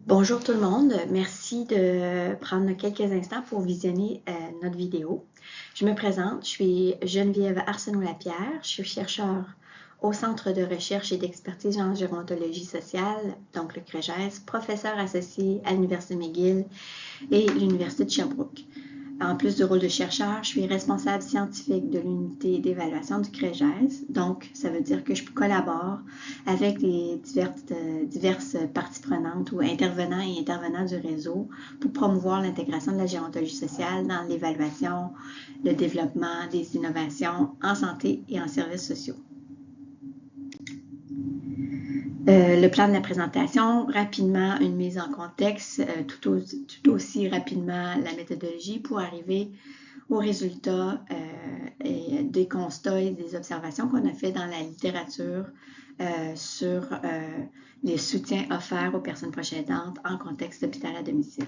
Bonjour tout le monde, merci de prendre quelques instants pour visionner notre vidéo. Je me présente, je suis Geneviève Arsenault-Lapierre, je suis chercheure au Centre de recherche et d'expertise en gérontologie sociale, donc le CREGES, professeure associée à l'Université McGill et l'Université de Sherbrooke. En plus du rôle de chercheur, je suis responsable scientifique de l'unité d'évaluation du CREGES. Donc, ça veut dire que je collabore avec les diverses parties prenantes ou intervenants et intervenants du réseau pour promouvoir l'intégration de la gérontologie sociale dans l'évaluation, le développement des innovations en santé et en services sociaux. Le plan de la présentation, rapidement une mise en contexte, tout aussi rapidement la méthodologie pour arriver aux résultats et des constats et des observations qu'on a fait dans la littérature sur les soutiens offerts aux personnes proches aidantes en contexte d'hôpital à domicile.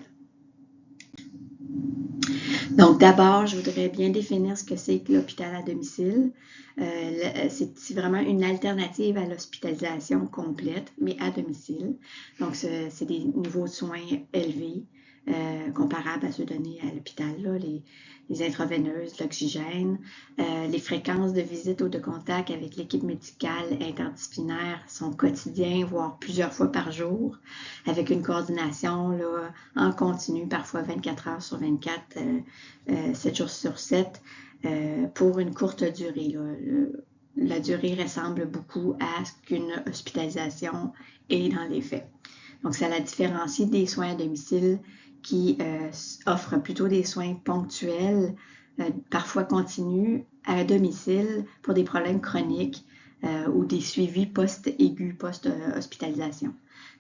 Donc, d'abord, je voudrais bien définir ce que c'est que l'hôpital à domicile. C'est vraiment une alternative à l'hospitalisation complète, mais à domicile. Donc, c'est des niveaux de soins élevés, comparables à ceux donnés à l'hôpital, les intraveineuses, l'oxygène. Les fréquences de visite ou de contact avec l'équipe médicale interdisciplinaire sont quotidiens, voire plusieurs fois par jour, avec une coordination là, en continu, parfois 24 heures sur 24, 7 jours sur 7, pour une courte durée. Là. La durée ressemble beaucoup à ce qu'une hospitalisation est dans les faits. Donc, ça la différencie des soins à domicile qui offrent plutôt des soins ponctuels, parfois continus, à domicile pour des problèmes chroniques ou des suivis post-aigus, post-hospitalisation.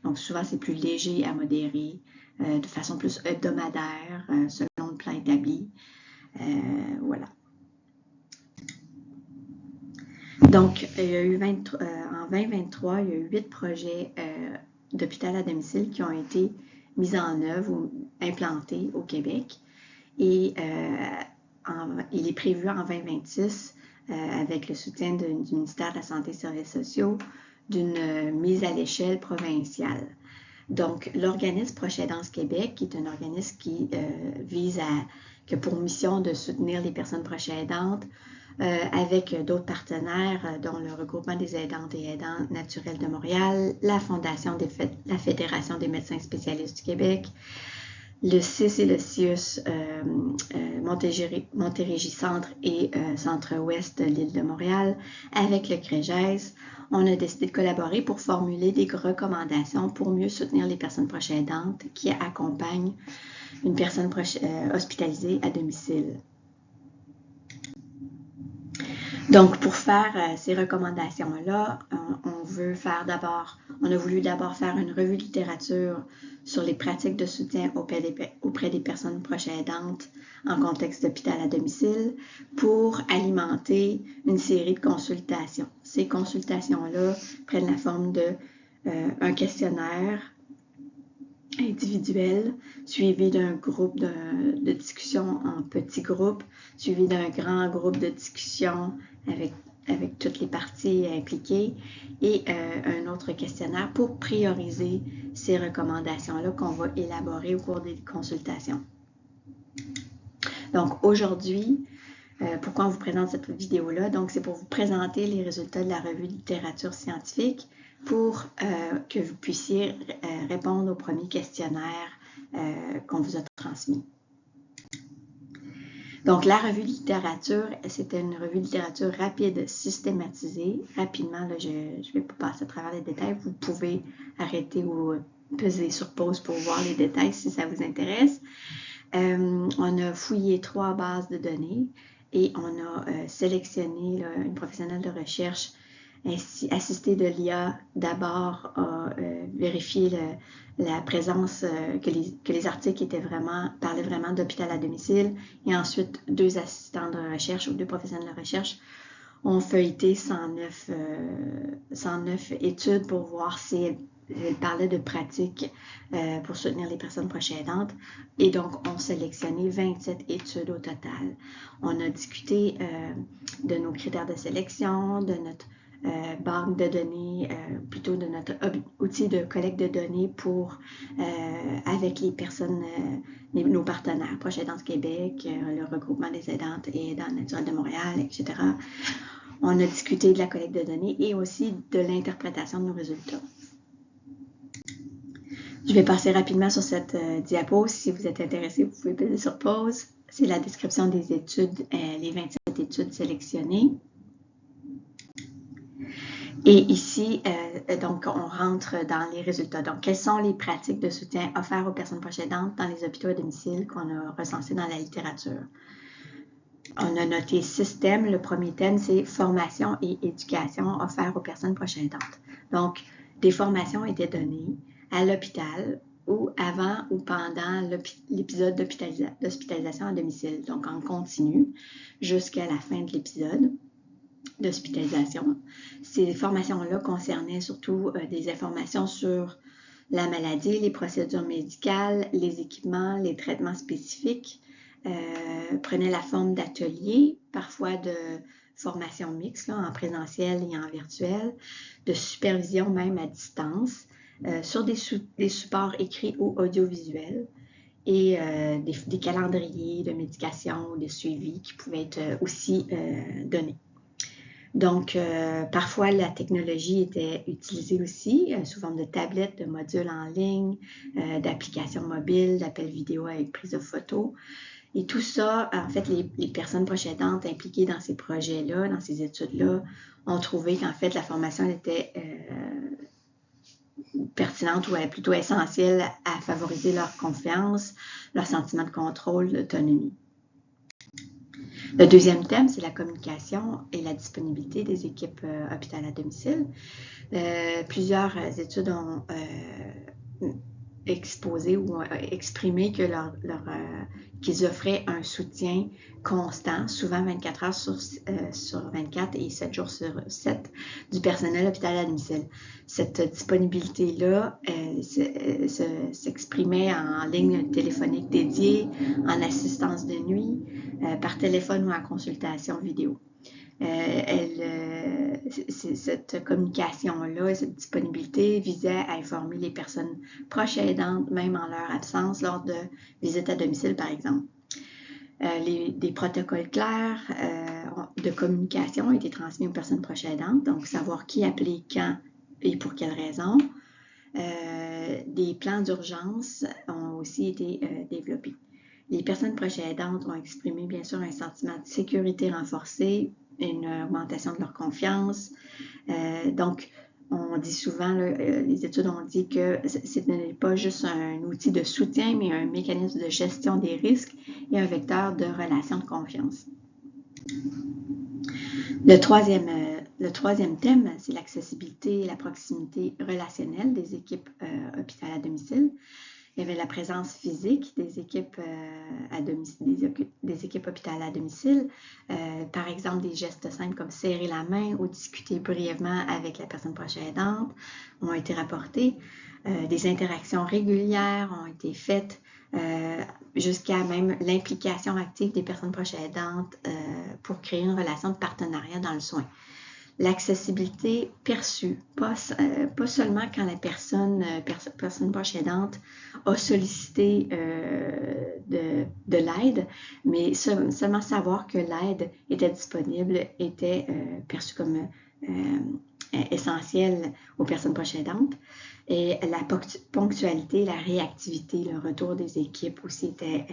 Donc, souvent, c'est plus léger à modéré, de façon plus hebdomadaire, selon le plan établi. Voilà. Donc, il y a eu en 2023, il y a eu 8 projets d'hôpital à domicile qui ont été mis en œuvre ou implantés au Québec. Et il est prévu en 2026, avec le soutien du ministère de la Santé et des Services sociaux, d'une mise à l'échelle provinciale. Donc, l'organisme Proches Aidance Québec, qui est un organisme qui qui a pour mission de soutenir les personnes proches aidantes, avec d'autres partenaires, dont le regroupement des aidantes et aidants naturels de Montréal, la la Fédération des médecins spécialistes du Québec, le CIS et le CIUS Montérégie Centre et Centre-Ouest de l'île de Montréal, avec le CREGES. On a décidé de collaborer pour formuler des recommandations pour mieux soutenir les personnes proches aidantes qui accompagnent une personne hospitalisée à domicile. Donc, pour faire ces recommandations-là, on a voulu d'abord faire une revue de littérature sur les pratiques de soutien auprès des personnes proches aidantes en contexte d'hôpital à domicile pour alimenter une série de consultations. Ces consultations-là prennent la forme d'un questionnaire individuel, suivi d'un groupe de discussion en petits groupes, suivi d'un grand groupe de discussion avec toutes les parties impliquées et un autre questionnaire pour prioriser ces recommandations-là qu'on va élaborer au cours des consultations. Donc aujourd'hui, pourquoi on vous présente cette vidéo-là? Donc c'est pour vous présenter les résultats de la revue de littérature scientifique pour que vous puissiez répondre au premier questionnaire qu'on vous a transmis. Donc, la revue de littérature, c'était une revue de littérature rapide, systématisée. Rapidement, là, je ne vais pas passer à travers les détails. Vous pouvez arrêter ou peser sur pause pour voir les détails si ça vous intéresse. On a fouillé 3 bases de données et on a sélectionné là, une professionnelle de recherche assistée de l'IA d'abord à vérifier la présence, que les articles parlaient vraiment d'hôpital à domicile, et ensuite 2 assistants de recherche ou 2 professionnels de recherche ont feuilleté 109 études pour voir si elles parlaient de pratiques pour soutenir les personnes proches aidantes, et donc on sélectionné 27 études au total. On a discuté de nos critères de sélection, de notre banque de données, plutôt de notre outil de collecte de données pour, avec les personnes, nos partenaires, Proches Aidantes Québec, le regroupement des aidantes et aidants naturels de Montréal, etc. On a discuté de la collecte de données et aussi de l'interprétation de nos résultats. Je vais passer rapidement sur cette diapo. Si vous êtes intéressé, vous pouvez peser sur pause. C'est la description des études, les 27 études sélectionnées. Et ici, donc, on rentre dans les résultats. Donc, quelles sont les pratiques de soutien offertes aux personnes proches aidantes dans les hôpitaux à domicile qu'on a recensées dans la littérature? On a noté 6 thèmes. Le premier thème, c'est formation et éducation offertes aux personnes proches aidantes. Donc, des formations étaient données à l'hôpital ou avant ou pendant l'épisode d'hospitalisation à domicile, donc en continu jusqu'à la fin de l'épisode d'hospitalisation. Ces formations-là concernaient surtout des informations sur la maladie, les procédures médicales, les équipements, les traitements spécifiques, prenaient la forme d'ateliers, parfois de formation mixte, là, en présentiel et en virtuel, de supervision même à distance, sur des supports écrits ou audiovisuels, et des calendriers de médication ou de suivi qui pouvaient être aussi donnés. Donc, parfois, la technologie était utilisée aussi sous forme de tablettes, de modules en ligne, d'applications mobiles, d'appels vidéo avec prise de photos. Et tout ça, en fait, les personnes proches aidantes impliquées dans ces projets-là, dans ces études-là, ont trouvé qu'en fait, la formation était pertinente ou plutôt essentielle à favoriser leur confiance, leur sentiment de contrôle, d'autonomie. Le deuxième thème, c'est la communication et la disponibilité des équipes hôpital à domicile. Plusieurs études ont exposé ou exprimé que qu'ils offraient un soutien constant, souvent 24 heures sur 24 et 7 jours sur 7 du personnel hôpital à domicile. Cette disponibilité-là s'exprimait en ligne téléphonique dédiée, en assistance de nuit, par téléphone ou en consultation vidéo. Cette communication-là, cette disponibilité visait à informer les personnes proches aidantes, même en leur absence, lors de visites à domicile, par exemple. Des protocoles clairs de communication ont été transmis aux personnes proches aidantes, donc savoir qui appeler, quand et pour quelles raisons. Des plans d'urgence ont aussi été développés. Les personnes proches aidantes ont exprimé bien sûr un sentiment de sécurité renforcé, une augmentation de leur confiance. Donc, on dit souvent, les études ont dit que ce n'est pas juste un outil de soutien, mais un mécanisme de gestion des risques et un vecteur de relations de confiance. Le troisième thème, c'est l'accessibilité et la proximité relationnelle des équipes hôpital à domicile. Il y avait la présence physique des équipes à domicile, des équipes hôpital à domicile, par exemple des gestes simples comme serrer la main ou discuter brièvement avec la personne proche aidante ont été rapportés. Des interactions régulières ont été faites jusqu'à même l'implication active des personnes proches aidantes pour créer une relation de partenariat dans le soin. L'accessibilité perçue, pas seulement quand la personne proche aidante a sollicité de l'aide, mais seulement savoir que l'aide était disponible était perçu comme essentiel aux personnes proches aidantes. Et la ponctualité, la réactivité, le retour des équipes aussi était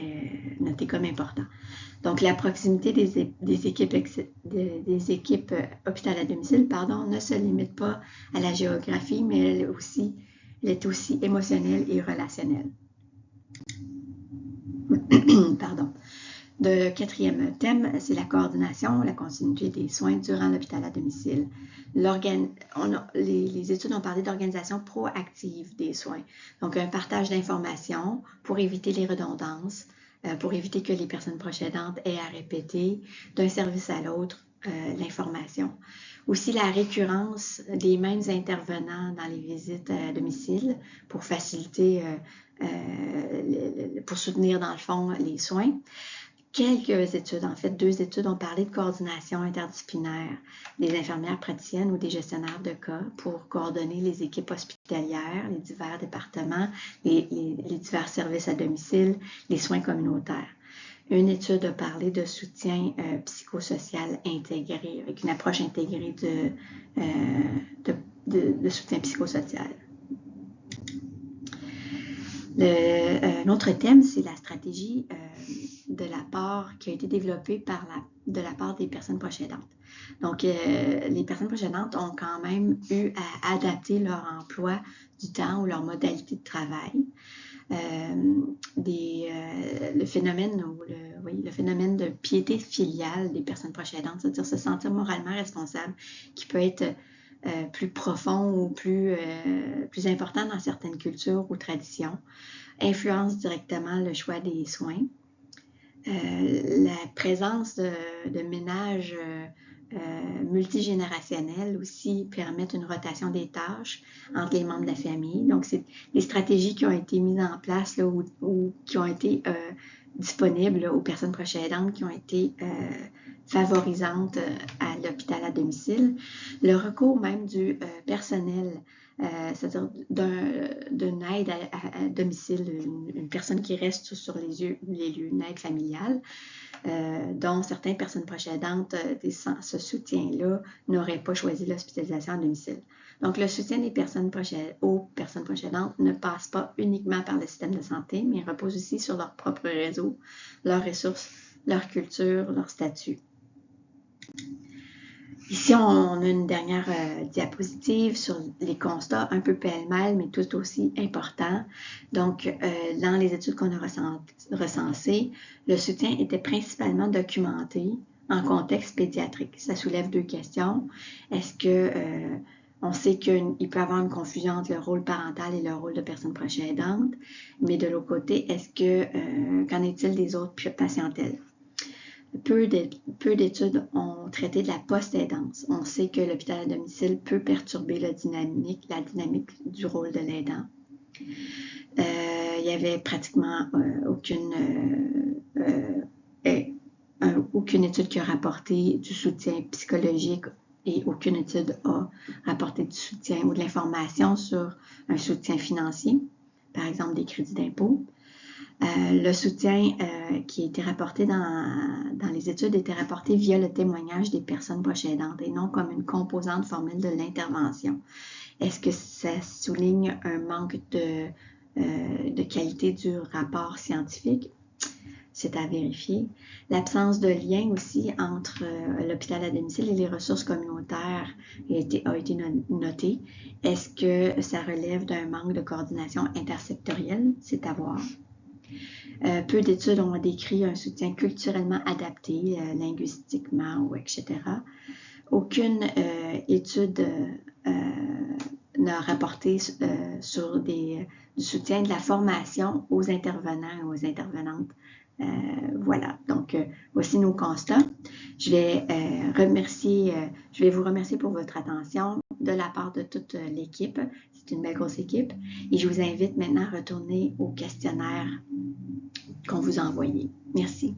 noté comme important. Donc, la proximité des équipes hôpital à domicile, ne se limite pas à la géographie, mais elle est aussi émotionnelle et relationnelle. Le quatrième thème, c'est la coordination, la continuité des soins durant l'hôpital à domicile. Les études ont parlé d'organisation proactive des soins. Donc, un partage d'informations pour éviter les redondances, pour éviter que les personnes proches aidantes aient à répéter d'un service à l'autre l'information. Aussi, la récurrence des mêmes intervenants dans les visites à domicile pour faciliter, pour soutenir dans le fond les soins. quelques études, en fait 2 études, ont parlé de coordination interdisciplinaire des infirmières praticiennes ou des gestionnaires de cas pour coordonner les équipes hospitalières, les divers départements, les divers services à domicile, les soins communautaires. Une étude a parlé de soutien psychosocial intégré, avec une approche intégrée de soutien psychosocial. Un autre thème, c'est la stratégie de la part qui a été développée de la part des personnes proches aidantes. Donc, les personnes proches aidantes ont quand même eu à adapter leur emploi du temps ou leur modalité de travail. Le phénomène de piété filiale des personnes proches aidantes, c'est-à-dire se sentir moralement responsable, qui peut être plus profond ou plus important dans certaines cultures ou traditions, influence directement le choix des soins. La présence de ménages multigénérationnels aussi permettent une rotation des tâches entre les membres de la famille. Donc, c'est des stratégies qui ont été mises en place là, ou qui ont été disponibles là, aux personnes proches aidantes, qui ont été favorisantes à l'hôpital à domicile. Le recours même du personnel, c'est-à-dire d'une aide à domicile, une personne qui reste sur les lieux, une aide familiale, dont certaines personnes proches aidantes, sans ce soutien-là, n'auraient pas choisi l'hospitalisation à domicile. Donc, le soutien des personnes aux personnes proches aidantes ne passe pas uniquement par le système de santé, mais repose aussi sur leur propre réseau, leurs ressources, leur culture, leur statut. Ici, on a une dernière diapositive sur les constats, un peu pêle-mêle, mais tout aussi importants. Donc, dans les études qu'on a recensées, le soutien était principalement documenté en contexte pédiatrique. Ça soulève 2 questions. Est-ce que on sait qu'il peut y avoir une confusion entre le rôle parental et le rôle de personne proche aidante, mais de l'autre côté, qu'en est-il des autres patientèles? Peu d'études ont traité de la post-aidance. On sait que l'hôpital à domicile peut perturber la dynamique du rôle de l'aidant. Il n'y avait pratiquement aucune étude qui a rapporté du soutien psychologique et aucune étude a rapporté du soutien ou de l'information sur un soutien financier, par exemple des crédits d'impôt. Le soutien qui a été rapporté dans les études était rapporté via le témoignage des personnes proches aidantes et non comme une composante formelle de l'intervention. Est-ce que ça souligne un manque de qualité du rapport scientifique? C'est à vérifier. L'absence de lien aussi entre l'hôpital à domicile et les ressources communautaires a été notée. Est-ce que ça relève d'un manque de coordination intersectorielle? C'est à voir. Peu d'études ont décrit un soutien culturellement adapté, linguistiquement, ou etc. Aucune étude n'a rapporté sur du soutien de la formation aux intervenants et aux intervenantes. Voilà, donc voici nos constats. Je vais vous remercier pour votre attention de la part de toute l'équipe. C'est une belle grosse équipe. Et je vous invite maintenant à retourner au questionnaire qu'on vous a envoyé. Merci.